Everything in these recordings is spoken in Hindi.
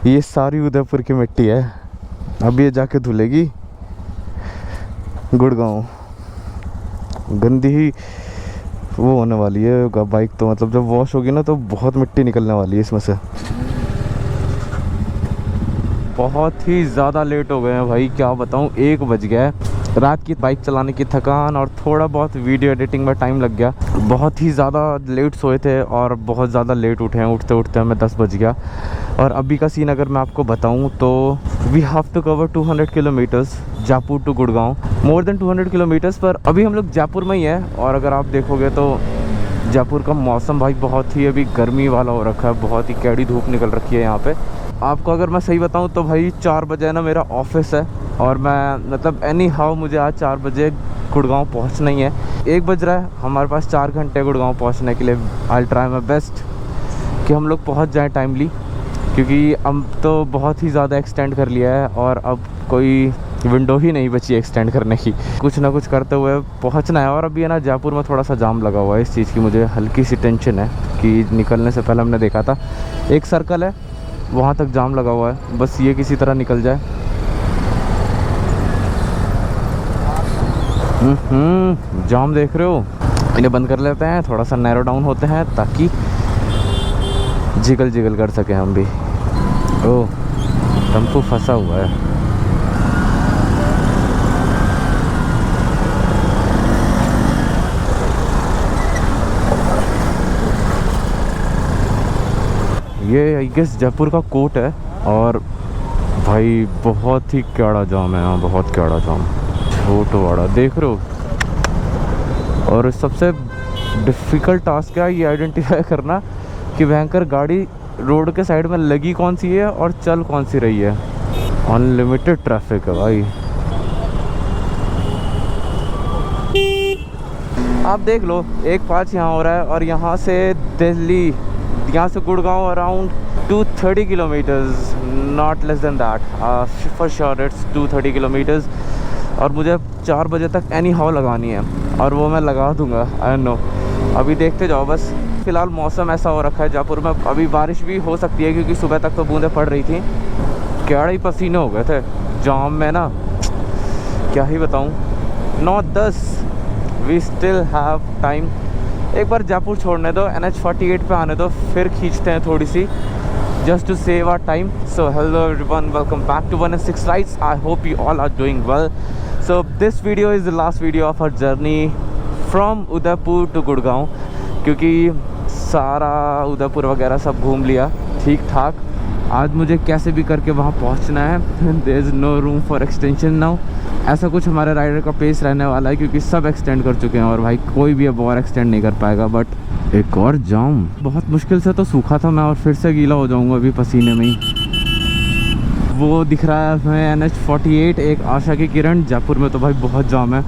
ये सारी उदयपुर की मिट्टी है, अब ये जाके धुलेगी गुड़गांव। गंदी ही वो होने वाली है बाइक तो, मतलब जब वॉश होगी ना तो बहुत मिट्टी निकलने वाली है इसमें से। बहुत ही ज़्यादा लेट हो गए हैं भाई, क्या बताऊँ, 1 बज गया है। रात की बाइक चलाने की थकान और थोड़ा बहुत वीडियो एडिटिंग में टाइम लग गया। बहुत ही ज़्यादा लेट सोए थे और बहुत ज़्यादा लेट उठे हैं, उठते उठते हमें 10 बज गया। और अभी का सीन अगर मैं आपको बताऊं तो we have to cover 200 kilometres Jaipur to Gurgaon, more than 200 kilometres. पर अभी हम लोग जयपुर में ही है और अगर आप देखोगे तो जयपुर का मौसम भाई बहुत ही अभी गर्मी वाला हो रखा है, बहुत ही कैडी धूप निकल रखी है यहाँ पे। आपको अगर मैं सही बताऊं तो भाई 4 बजे ना मेरा ऑफिस है और मैं मतलब एनी हाउ मुझे आज 4 बजे गुड़गांव पहुंचना ही है। 1 बज रहा है, हमारे पास 4 घंटे गुड़गांव पहुंचने के लिए। आई ट्राई माई बेस्ट कि हम लोग पहुंच जाएं टाइमली, क्योंकि अब तो बहुत ही ज़्यादा एक्सटेंड कर लिया है और अब कोई विंडो ही नहीं बची एक्सटेंड करने की। कुछ ना कुछ करते हुए पहुंचना है। और अभी है ना जयपुर में थोड़ा सा जाम लगा हुआ है, इस चीज़ की मुझे हल्की सी टेंशन है कि निकलने से पहले हमने देखा था एक सर्कल है वहाँ तक जाम लगा हुआ है, बस ये किसी तरह निकल जाए। जाम देख रहे हो, इन्हें बंद कर लेते हैं, थोड़ा सा नैरो डाउन होते हैं ताकि जिगल जिगल कर सके हम भी। ओह, टेम्पो फंसा हुआ है। ये आई गेस जयपुर का कोर्ट है और भाई बहुत ही कैड़ा जाम है यहाँ, बहुत कैड़ा जाम, छोटा बड़ा देख रहे हो। और सबसे डिफ़िकल्ट टास्क है ये आइडेंटिफाई करना कि भयंकर गाड़ी रोड के साइड में लगी कौन सी है और चल कौन सी रही है। अनलिमिटेड ट्रैफिक है भाई, आप देख लो। 1:05 यहाँ हो रहा है और यहाँ से दिल्ली, यहाँ से Gurgaon around 230 kilometres, not less than that, for sure it's 230 kilometres. और मुझे 4 बजे तक एनी हाउ लगानी है और वो मैं लगा दूंगा, आई नो। अभी देखते जाओ बस। फ़िलहाल मौसम ऐसा हो रखा है जयपुर में, अभी बारिश भी हो सकती है क्योंकि सुबह तक तो बूंदें पड़ रही थी। क्या ही पसीने हो गए थे जाम में ना, क्या ही बताऊँ। 9:10, वी स्टिल हैव टाइम। एक बार जयपुर छोड़ने दो, NH48 पे आने दो, फिर खींचते हैं थोड़ी सी, just to save our time. So hello everyone, welcome back to 1&6 Rides. I hope you all are doing well. So this video is the last video of our journey from Udaipur to Gurgaon, क्योंकि सारा उदयपुर वगैरह सब घूम लिया ठीक ठाक। आज मुझे कैसे भी करके वहाँ पहुँचना है। there is no room for extension now. ऐसा कुछ हमारे राइडर का पेस रहने वाला है क्योंकि सब एक्सटेंड कर चुके हैं और भाई कोई भी अब और एक्सटेंड नहीं कर पाएगा। बट एक और जाम, बहुत मुश्किल से तो सूखा था मैं और फिर से गीला हो जाऊंगा अभी पसीने में ही। वो दिख रहा है हमें NH48, एक आशा की किरण। जयपुर में तो भाई बहुत जाम है।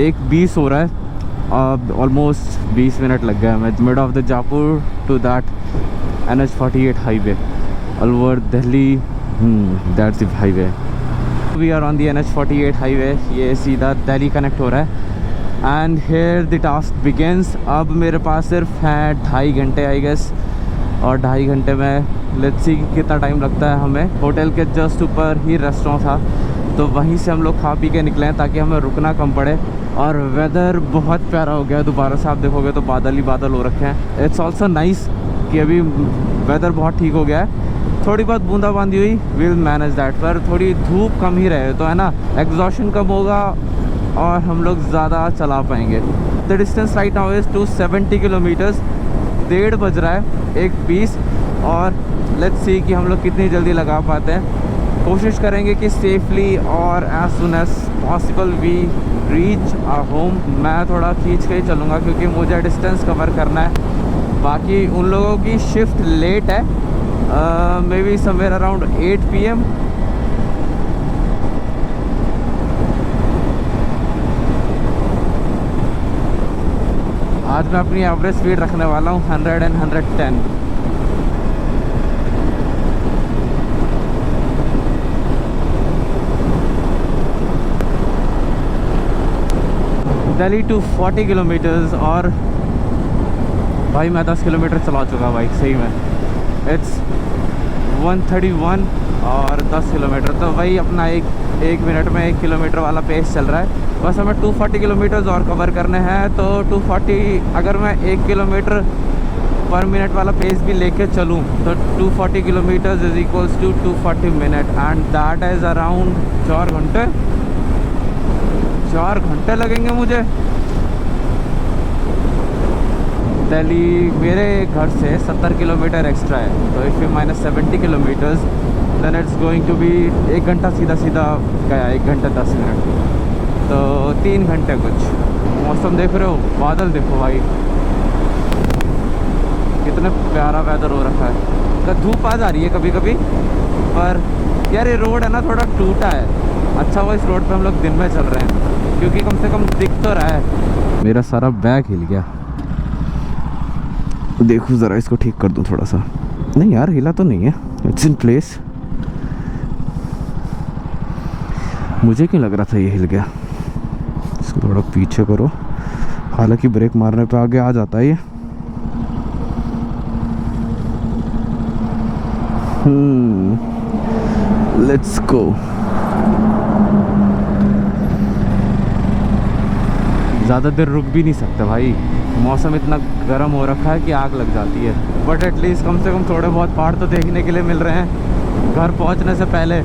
1:20 हो रहा है, ऑलमोस्ट 20 मिनट लग गया हमें mid of the Jaipur to that NH48 highway, Alwar Delhi, that's the highway. We are on the NH48 highway, ये सीधा दिल्ली कनेक्ट हो रहा है। And here the task begins. अब मेरे पास सिर्फ है 2.5 घंटे आई गेस, और 2.5 घंटे में लेट्स सी कितना टाइम लगता है हमें। होटल के जस्ट ऊपर ही रेस्टोरेंट था तो वहीं से हम लोग खा पी के निकले हैं ताकि हमें रुकना कम पड़े। और वेदर बहुत प्यारा हो गया है, दोबारा से आप देखोगे तो बादल ही बादल हो रखे हैं। इट्स ऑल्सो नाइस कि अभी वेदर बहुत ठीक हो गया है। थोड़ी बहुत बूंदाबांदी हुई, विल मैनेज दैट, पर थोड़ी धूप कम ही रहे तो है ना, एग्जॉशन कम होगा और हम लोग ज़्यादा चला पाएंगे। The distance right now is 270 kilometres. 1:30 बज रहा है, 1:20, और लेट्स सी कि हम लोग कितनी जल्दी लगा पाते हैं। कोशिश करेंगे कि सेफली और as soon as possible we reach our home. मैं थोड़ा खींच के ही चलूँगा क्योंकि मुझे डिस्टेंस कवर करना है। बाकी उन लोगों की शिफ्ट लेट है, may be somewhere around 8 PM। आज मैं अपनी एवरेज स्पीड रखने वाला हूँ 100 and 110। दिल्ली टू 40 किलोमीटर्स, और भाई मैं 10 किलोमीटर चला चुका बाइक सही में। इट्स 131 और 10 किलोमीटर, तो वही अपना एक मिनट में 1 किलोमीटर वाला पेस चल रहा है। बस हमें 240 किलोमीटर्स और कवर करने हैं, तो 240 अगर मैं 1 किलोमीटर पर मिनट वाला पेस भी लेके चलूँ तो 240 kilometres is equals to 240 minute, and that is around 4 घंटे लगेंगे मुझे। दिल्ली मेरे घर से 70 किलोमीटर एक्स्ट्रा है, तो if you minus 70 kilometres then it's going to be 1 घंटा सीधा गया, 1 घंटा 10 मिनट, तो 3 घंटे कुछ। मौसम देख रहे हो, बादल देखो भाई, कितना प्यारा वेदर हो रखा है। तो धूप आ जा रही है कभी कभी, पर यार ये रोड है ना थोड़ा टूटा है। अच्छा हुआ इस रोड पे हम लोग दिन में चल रहे हैं, क्योंकि कम से कम दिख तो रहा है। मेरा सारा बैग हिल गया, देखो ज़रा इसको ठीक कर दूं थोड़ा सा। नहीं यार हिला तो नहीं है, इट्स इन प्लेस। मुझे क्यों लग रहा था ये हिल गया। इसको थोड़ा पीछे करो, हालांकि ब्रेक मारने पे आगे आ जाता है ये। Let's go. ज़्यादा देर रुक भी नहीं सकते भाई, मौसम इतना गर्म हो रखा है कि आग लग जाती है। बट एटलीस्ट कम से कम थोड़े बहुत पहाड़ तो देखने के लिए मिल रहे हैं घर पहुंचने से पहले,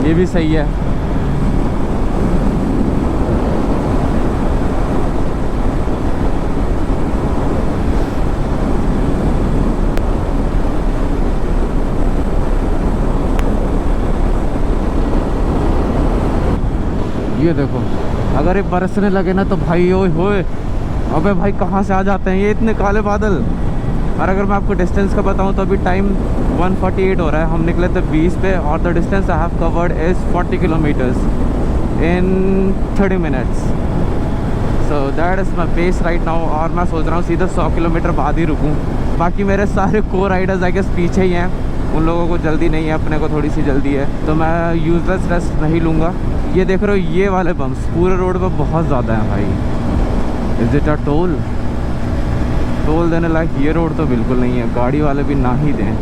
ये भी सही है। ये देखो, अगर ये बरसने लगे ना तो भाई ओए होए, अबे भाई कहाँ से आ जाते हैं ये इतने काले बादल। और अगर मैं आपको डिस्टेंस का बताऊं तो अभी टाइम 148 हो रहा है, हम निकले थे 20 पे, और the distance I have covered is 40 kilometres in 30 minutes, so that is my pace right now. और मैं सोच रहा हूँ सीधा 100 किलोमीटर बाद ही रुकूँ। बाकी मेरे सारे को राइडर्स आई गेस पीछे ही हैं, उन लोगों को जल्दी नहीं है, अपने को थोड़ी सी जल्दी है, तो मैं यूजलेस रेस्ट नहीं लूँगा। ये देख रहे हो ये वाले बम्स पूरे रोड पे बहुत ज़्यादा हैं भाई। इज इट अ टोल देने लायक ये रोड तो बिल्कुल नहीं है, गाड़ी वाले भी ना ही दें।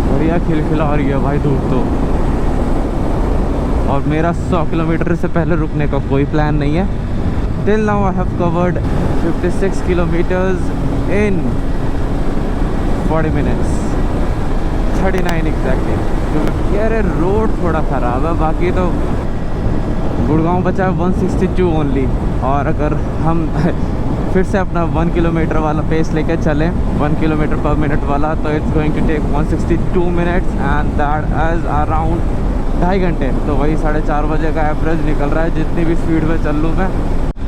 बढ़िया खिलखिला रही है भाई धूप तो। और मेरा 100 किलोमीटर से पहले रुकने का कोई प्लान नहीं है। Till now I have covered 56 kilometres in 40 minutes, 39 exactly. यार रोड थोड़ा ख़राब है, बाकी तो गुड़गांव बचा है 162 ओनली। और अगर हम फिर से अपना 1 किलोमीटर वाला पेस लेके चलें, 1 किलोमीटर पर मिनट वाला, तो it's going to take 162 minutes and that is around 2.5 घंटे। तो वही 4:30 बजे का एवरेज निकल रहा है जितनी भी स्पीड में चल लूँ मैं।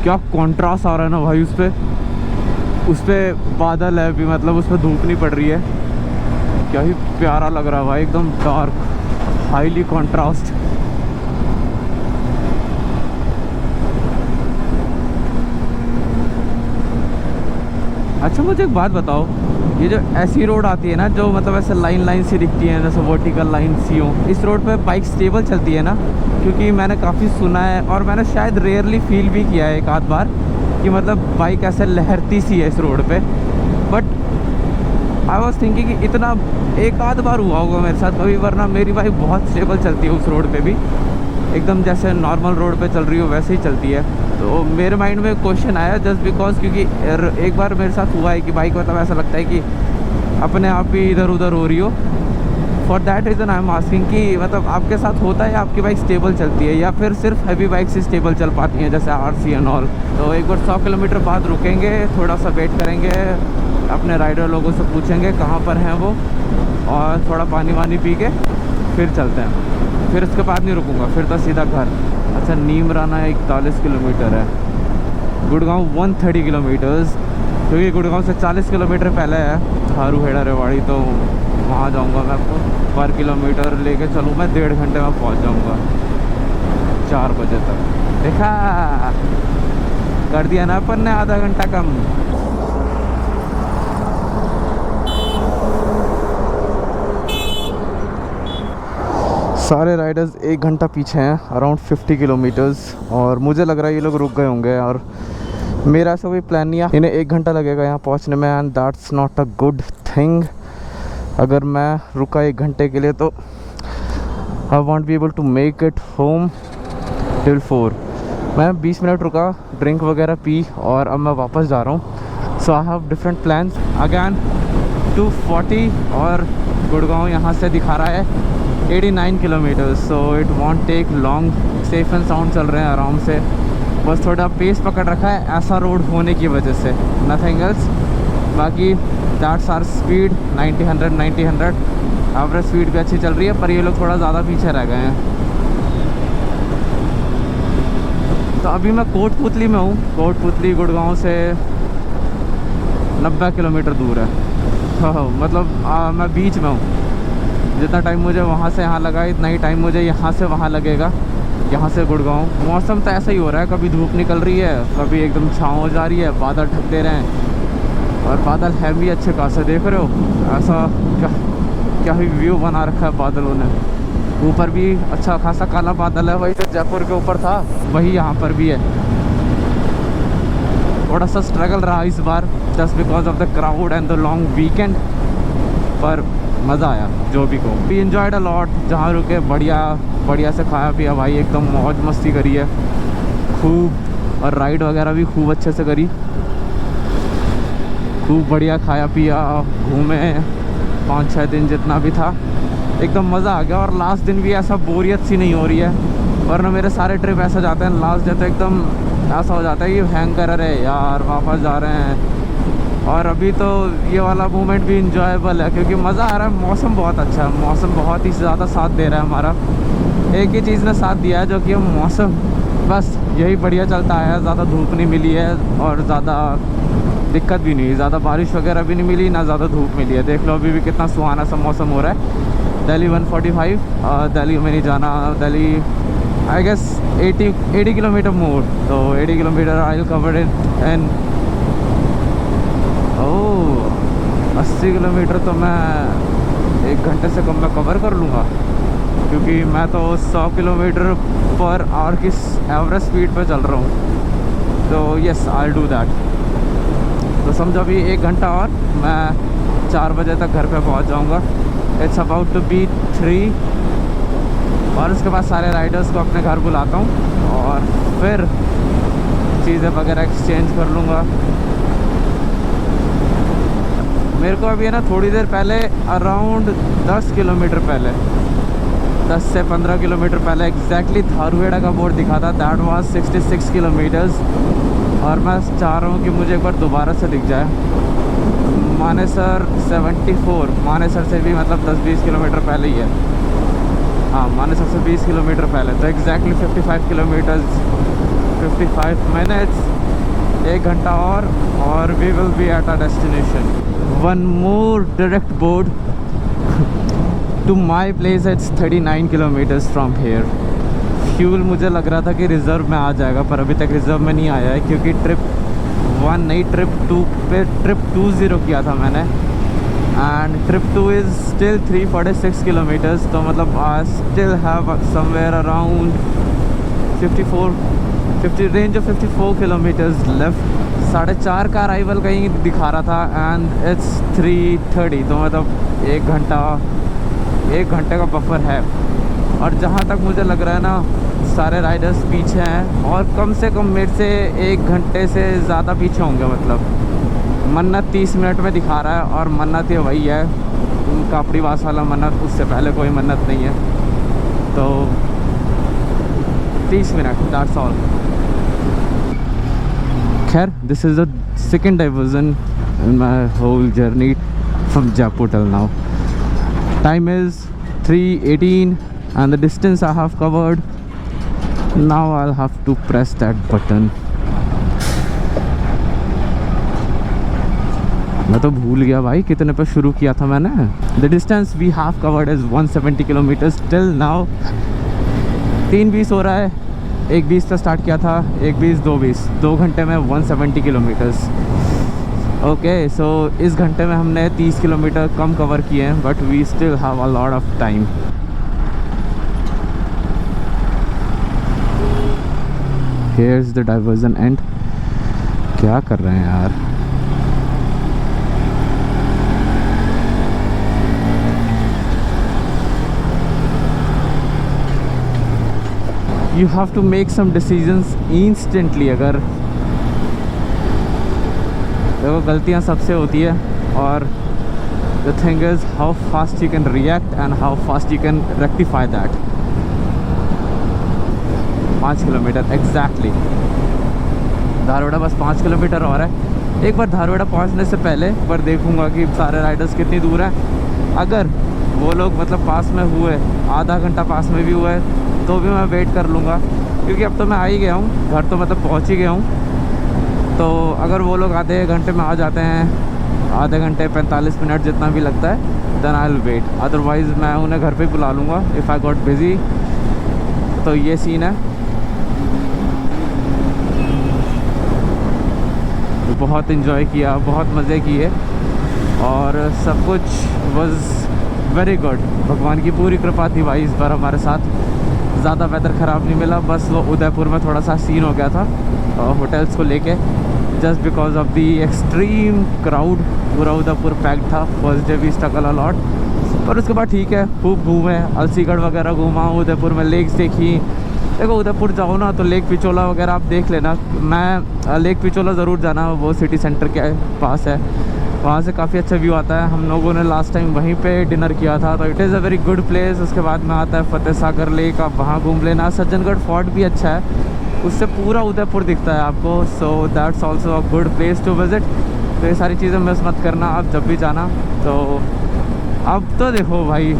क्या कॉन्ट्रास्ट आ रहा है ना भाई, उस पर बादल है भी, मतलब उस पर धूप नहीं पड़ रही है। क्या ही प्यारा लग रहा है भाई, एकदम डार्क, हाईली कॉन्ट्रास्ट। अच्छा मुझे एक बात बताओ, ये जो ऐसी रोड आती है ना जो मतलब ऐसे लाइन सी दिखती है, जैसे वर्टिकल लाइन सी हो, इस रोड पे बाइक स्टेबल चलती है ना? क्योंकि मैंने काफ़ी सुना है और मैंने शायद रेयरली फील भी किया है एक आध बार कि मतलब बाइक ऐसे लहरती सी है इस रोड पे। बट आई वॉज थिंकिंग कि इतना एक आध बार हुआ होगा मेरे साथ कभी, वरना मेरी बाइक बहुत स्टेबल चलती है उस रोड पे भी, एकदम जैसे नॉर्मल रोड पे चल रही हो वैसे ही चलती है। तो मेरे माइंड में क्वेश्चन आया जस्ट बिकॉज, क्योंकि एक बार मेरे साथ हुआ है कि बाइक मतलब ऐसा लगता है कि अपने आप ही इधर उधर हो रही हो। For that reason I am asking कि मतलब आपके साथ होता है आपकी बाइक स्टेबल चलती है, या फिर सिर्फ हैवी बाइक से स्टेबल चल पाती हैं जैसे RC एंड ऑल। तो एक बार 100 किलोमीटर बाद रुकेंगे, थोड़ा सा वेट करेंगे, अपने राइडर लोगों से पूछेंगे कहाँ पर हैं वो, और थोड़ा पानी वानी पी के फिर चलते हैं। फिर उसके बाद नहीं रुकूंगा, फिर तो सीधा घर। अच्छा नीमराना 41 किलोमीटर है, गुड़गांव 130 किलोमीटर्स, क्योंकि गुड़गांव से 40 किलोमीटर पहले है थारू हेड़ा रेवाड़ी, तो वहाँ जाऊँगा मैं। आपको पर किलोमीटर लेके चलूँ मैं 1.5 घंटे में पहुँच जाऊँगा 4 बजे तक। देखा, कर दिया ना अपन ने आधा घंटा कम। सारे राइडर्स 1 घंटा पीछे हैं, अराउंड 50 किलोमीटर्स, और मुझे लग रहा है ये लोग रुक गए होंगे, और मेरा ऐसा कोई प्लान नहीं है। इन्हें 1 घंटा लगेगा यहाँ पहुँचने में, and that's not a good thing. अगर मैं रुका 1 घंटे के लिए तो I won't be able to make it home till 4। मैं 20 मिनट रुका, ड्रिंक वगैरह पी, और अब मैं वापस जा रहा हूँ। So I have different plans again. 240 और गुड़गांव यहाँ से दिखा रहा है 89 kilometre, so it won't take long. Safe and sound चल रहे हैं आराम से, बस थोड़ा पेस पकड़ रखा है ऐसा रोड होने की वजह से, नथिंग एल्स। बाकी that's our speed 90 100 90 100। Average speed भी अच्छी चल रही है, पर ये लोग थोड़ा ज़्यादा पीछे रह गए हैं। तो अभी मैं कोटपुतली में हूँ। कोटपुतली गुड़गांव से 90 किलोमीटर दूर है। मतलब मैं बीच में हूँ। जितना टाइम मुझे वहाँ से यहाँ लगा, इतना ही टाइम मुझे यहाँ से वहाँ लगेगा, यहाँ से गुड़गांव। मौसम तो ऐसा ही हो रहा है, कभी धूप निकल रही है, कभी एकदम छाँव हो जा रही है, बादल ढक दे रहे हैं, और बादल है भी अच्छे खासे, देख रहे हो। ऐसा क्या ही व्यू बना रखा है बादलों ने। ऊपर भी अच्छा खासा काला बादल है, वही तो जयपुर के ऊपर था वही यहाँ पर भी है। थोड़ा सा स्ट्रगल रहा इस बार, just because of the crowd and the long weekend, पर मज़ा आया जो भी को। We enjoyed a lot. जहाँ रुके बढ़िया से खाया पिया भाई, एकदम मौज मस्ती करी है खूब, और राइड वगैरह भी खूब अच्छे से करी, खूब बढ़िया खाया पिया, घूमे 5-6 दिन जितना भी था, एकदम मज़ा आ गया। और लास्ट दिन भी ऐसा बोरियत सी नहीं हो रही है, वरना मेरे सारे ट्रिप ऐसा जाते हैं लास्ट डे तो एकदम ऐसा हो जाता है कि हैंग कर रहे यार, वापस जा रहे हैं। और अभी तो ये वाला मोमेंट भी इंजॉयबल है क्योंकि मज़ा आ रहा है। मौसम बहुत अच्छा है, मौसम बहुत ही ज़्यादा साथ दे रहा है हमारा। एक ही चीज़ ने साथ दिया है जो कि मौसम, बस यही बढ़िया चलता है। ज़्यादा धूप नहीं मिली है और ज़्यादा दिक्कत भी नहीं, ज़्यादा बारिश वगैरह भी नहीं मिली, ना ज़्यादा धूप मिली है। देख लो अभी भी कितना सुहाना सा मौसम हो रहा है। दिल्ली 145, दिल्ली में नहीं जाना, दिल्ली आई गेस 80 किलोमीटर मोर, तो 80 kilometre I will cover it and 80 kilometre तो मैं 1 घंटे से कम में कवर कर लूँगा, क्योंकि मैं तो 100 किलोमीटर पर आवर की एवरेज स्पीड पे चल रहा हूँ। तो yes I will do that. तो समझो अभी 1 घंटा और मैं 4 बजे तक घर पे पहुँच जाऊँगा। इट्स अबाउट टू बी 3, और उसके बाद सारे राइडर्स को अपने घर बुलाता हूँ और फिर चीज़ें वगैरह एक्सचेंज कर लूँगा। मेरे को अभी है ना थोड़ी देर पहले अराउंड 10 किलोमीटर पहले, 10 से 15 किलोमीटर पहले एग्जैक्टली धारूहेड़ा का बोर्ड दिखा था। दैट वाज 66 किलोमीटर्स, और मैं चाह रहा हूँ कि मुझे एक बार दोबारा से दिख जाए। मानेसर 74, मानेसर से भी मतलब 10-20 किलोमीटर पहले ही है। हाँ, मानेसर से 20 किलोमीटर पहले, तो एग्जैक्टली 55 किलोमीटर्स 55 मिनट्स, 1 घंटा और we will be at our destination. One more direct board to my place, it's 39 kilometres from here. Fuel मुझे लग रहा था कि रिज़र्व में आ जाएगा, पर अभी तक रिज़र्व में नहीं आया है, क्योंकि ट्रिप 1 नहीं ट्रिप 2 पे ट्रिप 20 किया था मैंने, and trip 2 is still 346 kilometres. तो मतलब I still have somewhere around 50 range of 54 kilometres left. 4:30 का अराइवल कहीं दिखा रहा था, एंड इट्स 3:30, तो मतलब 1 घंटे का बफर है। और जहाँ तक मुझे लग रहा है ना, सारे राइडर्स पीछे हैं, और कम से कम मेरे से 1 घंटे से ज़्यादा पीछे होंगे। मतलब मन्नत 30 मिनट में दिखा रहा है, और मन्नत ये वही है कापड़ी वास वाला मन्नत, उससे पहले कोई मन्नत नहीं है। तो 30 मिनट, दैट्स ऑल। खैर, this is the second diversion in my whole journey from Jaipur till now. Time is 3:18 and the distance I have covered. Now I'll have to press that button. मैं तो भूल गया भाई कितने पे शुरू किया था मैंने। The distance we have covered is 170 kilometers till now. 3:20 हो रहा है, 1:20 पे स्टार्ट किया था, 1:20 2:20, 2 घंटे में 170 किलोमीटर्स। ओके, सो इस घंटे में हमने 30 किलोमीटर कम कवर किए हैं, but we still have a lot of time. Here is the diversion end. क्या कर रहे हैं यार? You have to make some decisions instantly. अगर देखो गलतियाँ सबसे होती है, और the thing is how fast you can react and how fast you can rectify that. 5 kilometre exactly. Dharwad बस 5 किलोमीटर और है। एक बार धारवाड़ा पहुंचने से पहले एक बार देखूंगा कि सारे राइडर्स कितनी दूर हैं। अगर वो लोग मतलब पास में हुए, आधा घंटा पास में भी हुए, तो भी मैं वेट कर लूँगा, क्योंकि अब तो मैं आ ही गया हूँ, घर तो मतलब पहुँच ही गया हूँ। तो अगर वो लोग आधे घंटे में आ जाते हैं, आधे घंटे 45 मिनट जितना भी लगता है, then I will wait. Otherwise मैं उन्हें घर पे बुला लूँगा इफ़ आई गॉट बिज़ी। तो ये सीन है। बहुत इन्जॉय किया, बहुत मज़े किए, और सब कुछ वाज वेरी गुड। भगवान की पूरी कृपा थी भाई इस बार हमारे साथ। ज़्यादा वेदर ख़राब नहीं मिला, बस वो उदयपुर में थोड़ा सा सीन हो गया था होटल्स को लेके, just because of the extreme crowd. पूरा उदयपुर पैक्ड था। फर्स्ट डे भी स्ट्रगल अ लॉट, पर उसके बाद ठीक है, खूब घूमे, अलसीगढ़ वगैरह घूमा, उदयपुर में लेक्स देखी। देखो उदयपुर जाओ ना तो लेक पिचोला वगैरह आप देख लेना। मैं लेक पिचोला ज़रूर जाना, वो सिटी सेंटर के पास है, वहाँ से काफ़ी अच्छा व्यू आता है। हम लोगों ने लास्ट टाइम वहीं पे डिनर किया था, तो it is a very good place. उसके बाद में आता है फतेह सागर लेक, आप वहाँ घूम लेना। सज्जनगढ़ फोर्ट भी अच्छा है, उससे पूरा उदयपुर दिखता है आपको। So that's also a good place to visit. तो ये सारी चीज़ें मिस मत करना आप जब भी जाना। तो अब तो देखो भाई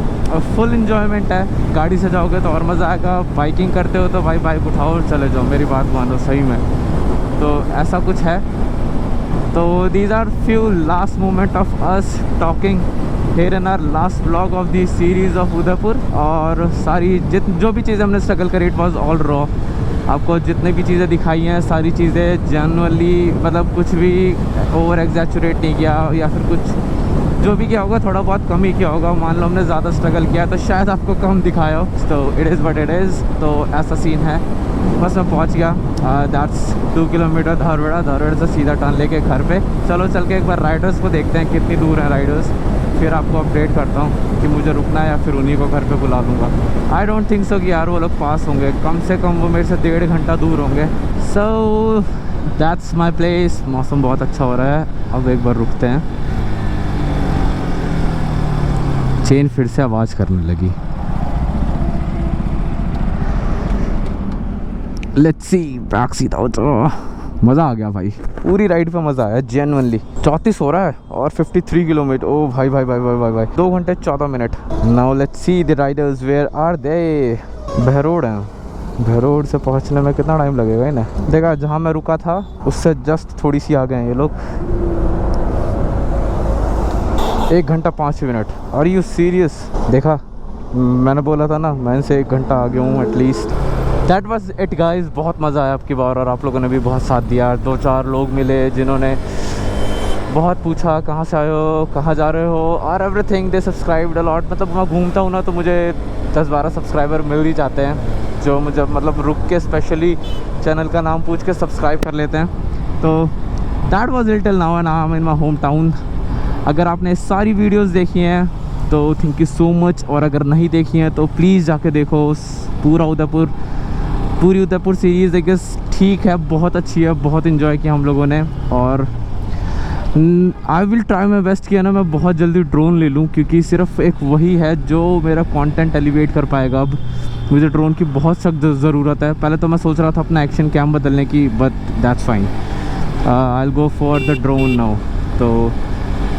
फुल इन्जॉयमेंट है। गाड़ी से जाओगे तो और मज़ा आएगा, बाइकिंग करते हो तो भाई बाइक उठाओ और चले जाओ, मेरी बात मानो सही में। तो ऐसा कुछ है। तो these are few last moment of us talking here in our last vlog of the series of Udaipur. और सारी जो भी चीज़ें हमने स्ट्रगल करी, इट वॉज ऑल रॉ। आपको जितनी भी चीज़ें दिखाई हैं सारी चीज़ें जनरली, मतलब कुछ भी ओवर एग्जैचुरेट नहीं किया, या फिर कुछ जो भी किया होगा थोड़ा बहुत कम ही किया होगा। मान लो हमने ज़्यादा स्ट्रगल किया तो शायद आपको कम दिखाया हो। तो it is what it is. तो ऐसा सीन है। बस मैं पहुंच गया। दैट्स 2 किलोमीटर धारवाड़ा से सीधा टर्न लेके घर पे। चलो चल के एक बार राइडर्स को देखते हैं कितनी दूर हैं राइडर्स, फिर आपको अपडेट करता हूँ कि मुझे रुकना है या फिर उन्हीं को घर पे बुला लूँगा। आई डोंट थिंक सो कि यार वो लोग पास होंगे, कम से कम वो मेरे से 1.5 घंटा दूर होंगे। So that's my place. मौसम बहुत अच्छा हो रहा है। अब एक बार रुकते हैं। चेन फिर से आवाज़ करने लगी। लेट्स सी, बैक सीधा हो तो मज़ा आ गया भाई। पूरी राइड पे मज़ा आया जेन्युइनली। 34 हो रहा है और 53 किलोमीटर। ओ भाई भाई भाई भाई भाई भाई 2 घंटे 14 minute. Now let's see the riders, where are they? Behror हैं। बहरोड से पहुंचने में कितना टाइम लगेगा इन्हें? देखा जहाँ मैं रुका था उससे जस्ट थोड़ी सी आ गए हैं ये लोग। 1 घंटा 5 मिनट। Are you serious? देखा मैंने बोला था ना, मैं इनसे 1 घंटा आ गया हूँ at least. That was it guys. बहुत मज़ा आया आपकी बार, और आप लोगों ने भी बहुत साथ दिया। 2-4 लोग मिले जिन्होंने बहुत पूछा कहाँ से आए हो, कहाँ जा रहे हो, और everything. They subscribed a lot. मतलब मैं घूमता हूँ ना तो मुझे 10-12 सब्सक्राइबर मिल ही जाते हैं, जो मुझे मतलब रुक के स्पेशली चैनल का नाम पूछ के सब्सक्राइब कर लेते हैं। तो that was it till now and I am in my home town. अगर आपने सारी वीडियोस देखी हैं तो थैंक यू सो मच, और अगर नहीं देखी हैं तो प्लीज़ जाके देखो। पूरी उदयपुर सीरीज़ देखिए, ठीक है, बहुत अच्छी है, बहुत इन्जॉय किया हम लोगों ने। और I will try my best किया ना, मैं बहुत जल्दी ड्रोन ले लूँ, क्योंकि सिर्फ एक वही है जो मेरा कंटेंट एलिवेट कर पाएगा। अब मुझे ड्रोन की बहुत सख्त ज़रूरत है। पहले तो मैं सोच रहा था अपना एक्शन कैम बदलने की, but that's fine. I will go for the drone now. तो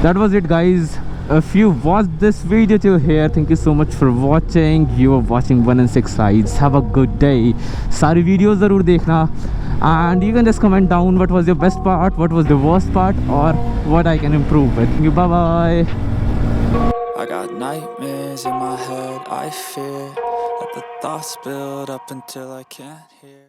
that was it guys. If you watched this video till here, thank you so much for watching. You are watching 1 and 6 rides. Have a good day. सारी वीडियोस ज़रूर देखना, and you can just comment down what was your best part, what was the worst part, or what I can improve with. Thank you, bye bye. I got nightmares in my head, I fear that the thoughts build up until I can't hear.